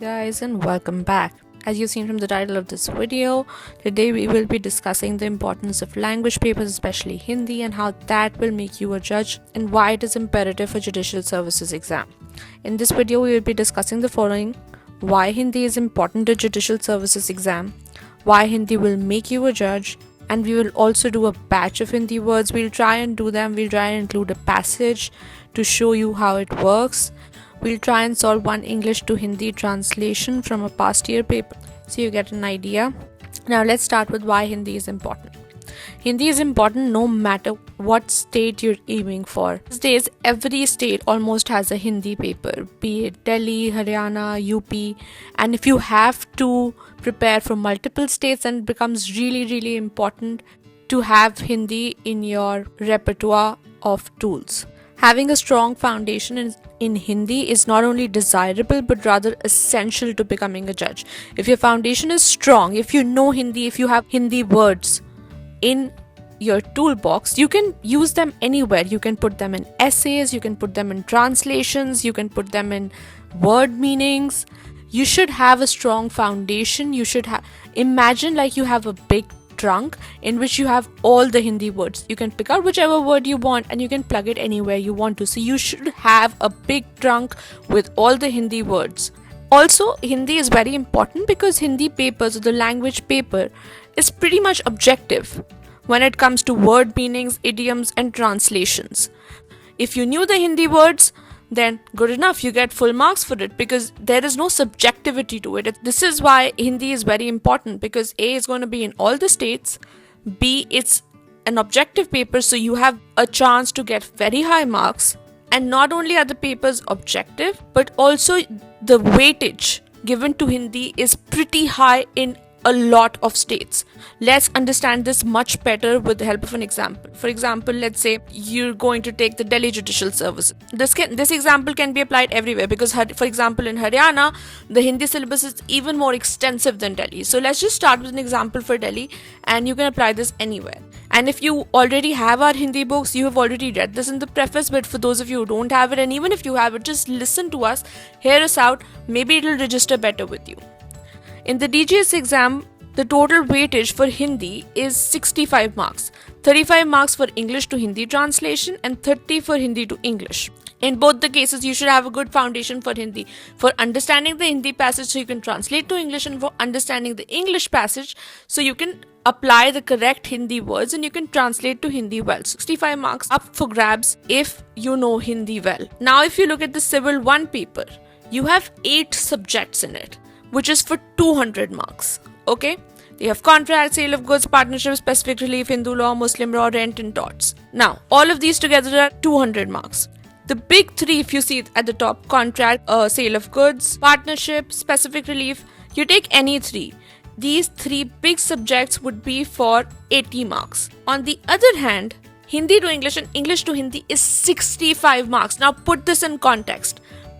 guys, and welcome back. As you've seen from the title of this video, today we will be discussing the importance of language papers, especially Hindi, and how that will make you a judge and why it is imperative for judicial services exam. In this video, we will be discussing the following: why Hindi is important to judicial services exam, why Hindi will make you a judge, and we will also do a batch of Hindi words. We'll try and include a passage to show you how it works. We'll try and solve one English to Hindi translation from a past year paper so you get an idea. Now let's start with why Hindi is important. Hindi is important no matter what state you're aiming for. These days, every state almost has a Hindi paper, be it Delhi, Haryana, UP. And if you have to prepare for multiple states, then it becomes really important to have Hindi in your repertoire of tools. Having a strong foundation in Hindi is not only desirable but rather essential to becoming a judge. If your foundation is strong, if you know Hindi, if you have Hindi words in your toolbox, you can use them anywhere. You can put them in essays, you can put them in translations, you can put them in word meanings. You should have a strong foundation. You should imagine like you have a big trunk in which you have all the Hindi words. You can pick out whichever word you want and you can plug it anywhere you want to. So you should have a big trunk with all the Hindi words. Also, Hindi is very important because Hindi papers, or the language paper, is pretty much objective when it comes to word meanings, idioms and translations. If you knew the Hindi words, then good enough, you get full marks for it because there is no subjectivity to it. This is why Hindi is very important, because A is going to be in all the states, B, it's an objective paper, so you have a chance to get very high marks. And not only are the papers objective, but also the weightage given to Hindi is pretty high in a lot of states. Let's understand this much better with the help of an example. For example, let's say you're going to take the Delhi Judicial Service. This example can be applied everywhere because, for example, in Haryana, the Hindi syllabus is even more extensive than Delhi. So let's just start with an example for Delhi, and you can apply this anywhere. And if you already have our Hindi books, you have already read this in the preface, but for those of you who don't have it, and even if you have it, just listen to us, hear us out, maybe it'll register better with you. In the DGS exam, the total weightage for Hindi is 65 marks. 35 marks for English to Hindi translation and 30 for Hindi to English. In both the cases, you should have a good foundation for Hindi. For understanding the Hindi passage so you can translate to English, and for understanding the English passage so you can apply the correct Hindi words and you can translate to Hindi well. 65 marks up for grabs if you know Hindi well. Now, if you look at the Civil 1 paper, you have 8 subjects in it, which is for 200 marks. Okay? You have contract, sale of goods, partnership, specific relief, Hindu law, Muslim law, rent and torts. Now, all of these together are 200 marks. The big three, if you see at the top, contract, sale of goods, partnership, specific relief, you take any three. These three big subjects would be for 80 marks. On the other hand, Hindi to English and English to Hindi is 65 marks. Now put this in context.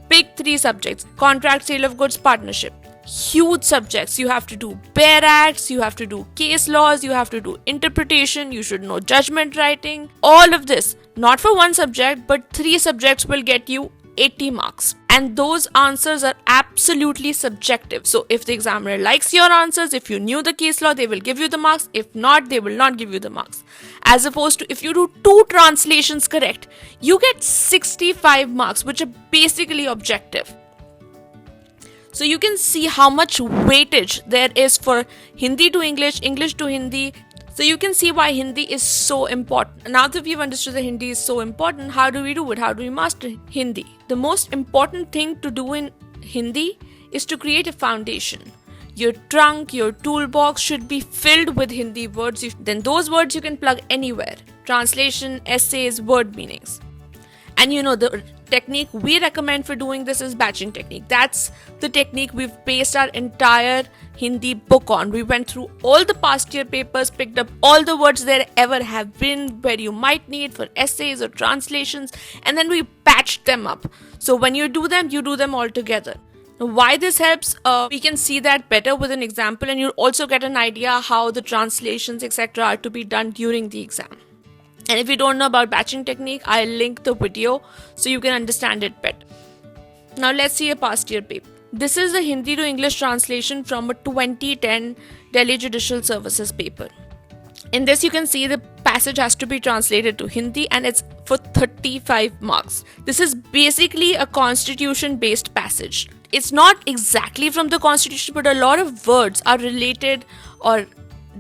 Big three subjects: contract, sale of goods, partnership. Huge subjects. You have to do bare acts, you have to do case laws, you have to do interpretation, you should know judgment writing. All of this, not for one subject, but 3 subjects will get you 80 marks. And those answers are absolutely subjective. So if the examiner likes your answers, if you knew the case law, they will give you the marks. If not, they will not give you the marks. As opposed to if you do 2 translations correct, you get 65 marks, which are basically objective. So you can see how much weightage there is for Hindi to English, English to Hindi. So you can see why Hindi is so important. Now that we've understood that Hindi is so important, how do we do it? How do we master Hindi? The most important thing to do in Hindi is to create a foundation. Your trunk, your toolbox should be filled with Hindi words. Then those words you can plug anywhere. Translation, essays, word meanings. And the technique we recommend for doing this is batching technique. That's the technique we've based our entire Hindi book on. We went through all the past year papers, picked up all the words there ever have been where you might need for essays or translations, and then we batched them up. So when you do them all together. Now, why this helps, we can see that better with an example, and you'll also get an idea how the translations etc. are to be done during the exam. And if you don't know about batching technique, I'll link the video so you can understand it better. Now let's see a past year paper. This is the Hindi to English translation from a 2010 Delhi Judicial Services paper. In this, you can see the passage has to be translated to Hindi and it's for 35 marks. This is basically a constitution-based passage. It's not exactly from the constitution, but a lot of words are related or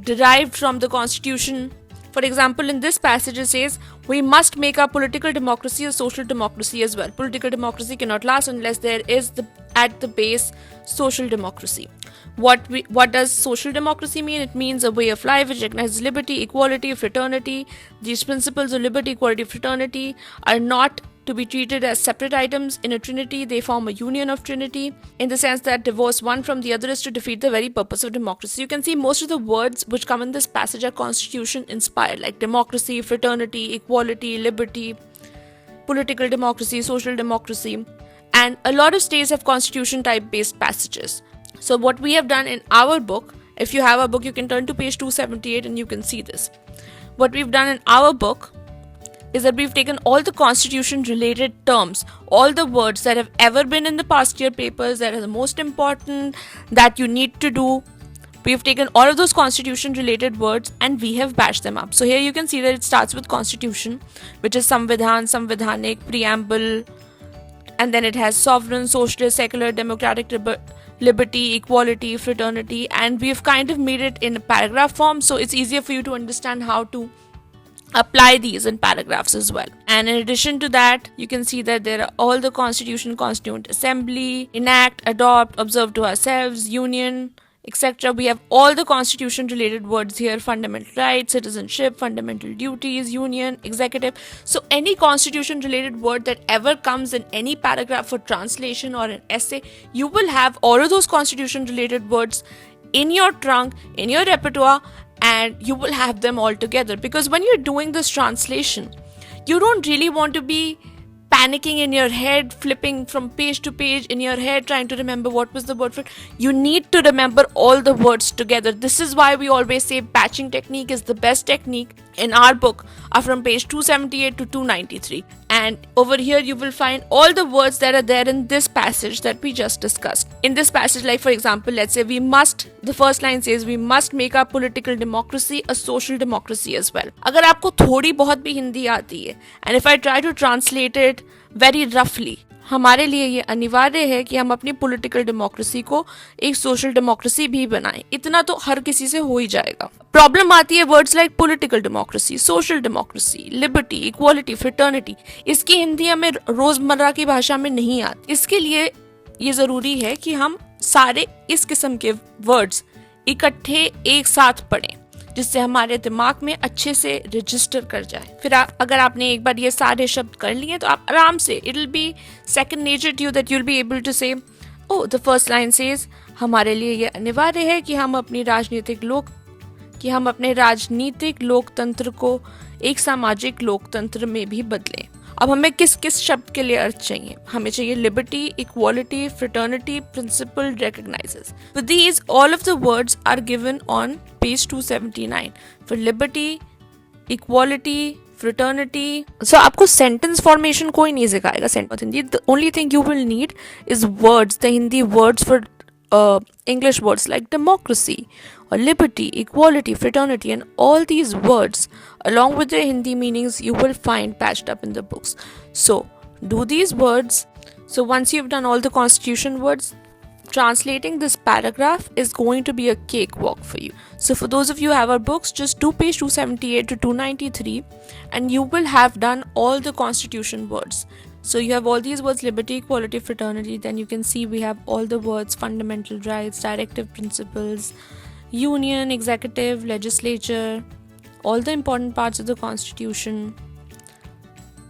derived from the constitution. For example, in this passage it says, we must make our political democracy a social democracy as well. Political democracy cannot last unless there is at the base social democracy. What does social democracy mean? It means a way of life which recognizes liberty, equality, fraternity. These principles of liberty, equality, fraternity are not to be treated as separate items in a trinity. They form a union of trinity in the sense that divorce one from the other is to defeat the very purpose of democracy. You can see most of the words which come in this passage are constitution inspired, like democracy, fraternity, equality, liberty, political democracy, social democracy, and a lot of states have constitution type based passages. So what we have done in our book, if you have a book, you can turn to page 278 and you can see this. What we've done in our book is that we've taken all the constitution related terms, all the words that have ever been in the past year papers that are the most important that you need to do. We've taken all of those constitution related words and we have bashed them up. So here you can see that it starts with constitution, which is Samvidhan, Samvidhanik, preamble, and then it has sovereign, socialist, secular, democratic, liberty, equality, fraternity, and we've kind of made it in a paragraph form so it's easier for you to understand how to apply these in paragraphs as well. And in addition to that, you can see that there are all the constitution, constituent assembly, enact, adopt, observe to ourselves, union, etc. We have all the constitution related words here: fundamental rights, citizenship, fundamental duties, union, executive. So any constitution related word that ever comes in any paragraph for translation or an essay, you will have all of those constitution related words in your trunk, in your repertoire, and you will have them all together. Because when you're doing this translation, you don't really want to be panicking in your head, flipping from page to page in your head, trying to remember what was the word for it. You need to remember all the words together. This is why we always say batching technique is the best technique. In our book are from page 278 to 293. And over here you will find all the words that are there in this passage that we just discussed. In this passage, like for example, let's say the first line says we must make our political democracy a social democracy as well. अगर आपको थोड़ी बहुत भी हिंदी आती है, and if I try to translate it very roughly, हमारे लिए ये अनिवार्य है कि हम अपनी पॉलिटिकल डेमोक्रेसी को एक सोशल डेमोक्रेसी भी बनाएं. इतना तो हर किसी से हो ही जाएगा. प्रॉब्लम आती है words like political democracy, social democracy, liberty, equality, fraternity. इसकी हिंदी हमें रोजमर्रा की भाषा में नहीं आती. इसके लिए ये जरूरी है कि हम सारे इस किस्म के वर्ड्स इकट्ठे एक साथ पढ़ें, जिससे हमारे दिमाग में अच्छे से रजिस्टर कर जाए. फिर अगर आपने एक बार ये सारे शब्द कर लिए तो आप आराम से, it will be second nature to you that you will be able to say, oh the first line says हमारे लिए ये अनिवार्य है कि हम अपने राजनीतिक लोकतंत्र को एक सामाजिक लोकतंत्र में भी बदलें. अब हमें किस किस शब्द के लिए अर्थ चाहिए? हमें चाहिए liberty, equality, fraternity, principle, recognises. With these, all of the words are given on page 279 for liberty, equality, fraternity. So आपको sentence formation कोई नहीं सिखाएगा sentence Hindi. The only thing you will need is words, the Hindi words for English words like democracy or liberty, equality, fraternity, and all these words along with their Hindi meanings you will find patched up in the books. So do these words. So once you've done all the constitution words, translating this paragraph is going to be a cakewalk for you. So for those of you who have our books, just do page 278 to 293 and you will have done all the constitution words. So you have all these words: liberty, equality, fraternity. Then you can see we have all the words: fundamental rights, directive principles, union, executive, legislature, all the important parts of the constitution,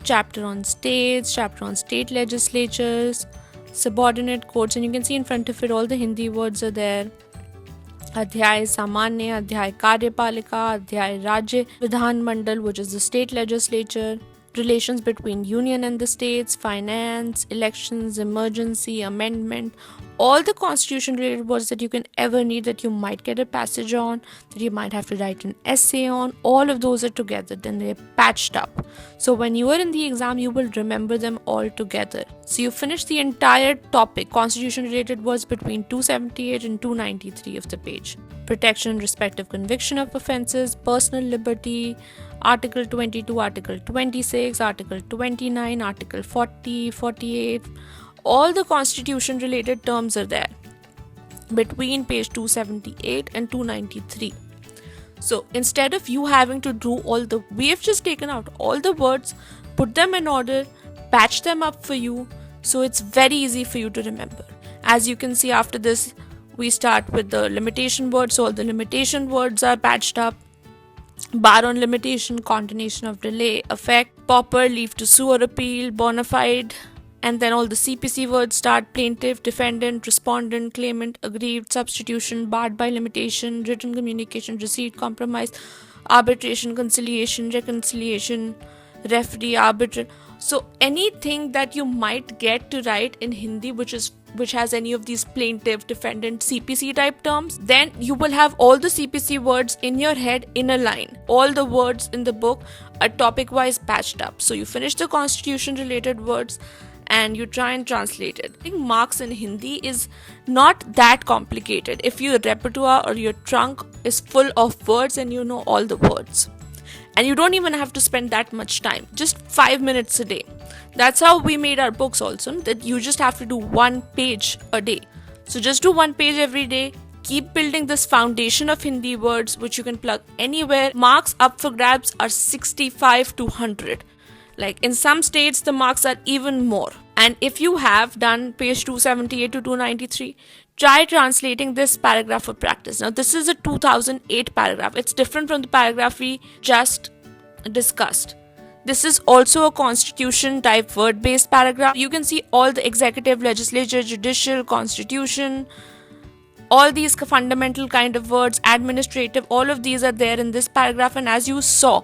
chapter on states, chapter on state legislatures, subordinate courts, and you can see in front of it all the Hindi words are there. अध्याय सामान्य, अध्याय कार्यपालिका, अध्याय राज्य विधान मंडल, which is the state legislature, relations between union and the states, finance, elections, emergency, amendment, all the constitution related words that you can ever need, that you might get a passage on, that you might have to write an essay on, all of those are together, then they're patched up. So when you are in the exam, you will remember them all together. So you finish the entire topic, constitution related words, between 278 and 293 of the page. Protection and respective conviction of offences, personal liberty, Article 22, Article 26, Article 29, Article 40, 48, all the constitution related terms are there between page 278 and 293. So instead of you having to do we have just taken out all the words, put them in order, patch them up for you, so it's very easy for you to remember. As you can see, after this, we start with the limitation words, so all the limitation words are patched up. Bar on limitation, condonation of delay, effect, pauper, leave to sue or appeal, bona fide, and then all the CPC words start: plaintiff, defendant, respondent, claimant, aggrieved, substitution, barred by limitation, written communication, receipt, compromise, arbitration, conciliation, reconciliation, referee, arbiter. So anything that you might get to write in Hindi which has any of these plaintiff, defendant, CPC type terms, then you will have all the CPC words in your head in a line. All the words in the book are topic wise patched up. So you finish the constitution related words and you try and translate it. I think marks in Hindi is not that complicated if your repertoire or your trunk is full of words and you know all the words. And you don't even have to spend that much time, just 5 minutes a day. That's how we made our books also, that you just have to do 1 page a day. So just do 1 page every day. Keep building this foundation of Hindi words which you can plug anywhere. Marks up for grabs are 65 to 100. Like in some states, the marks are even more. And if you have done page 278 to 293, try translating this paragraph for practice. Now, this is a 2008 paragraph. It's different from the paragraph we just discussed. This is also a constitution type word-based paragraph. You can see all the executive, legislature, judicial, constitution, all these fundamental kind of words, administrative, all of these are there in this paragraph. And as you saw,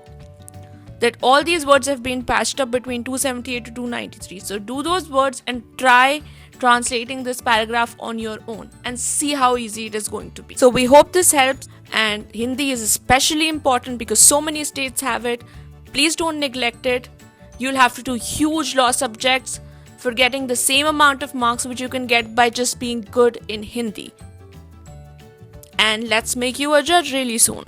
that all these words have been patched up between 278 to 293. So do those words and try translating this paragraph on your own and see how easy it is going to be. So we hope this helps, and Hindi is especially important because so many states have it. Please don't neglect it. You'll have to do huge law subjects for getting the same amount of marks which you can get by just being good in Hindi. And let's make you a judge really soon.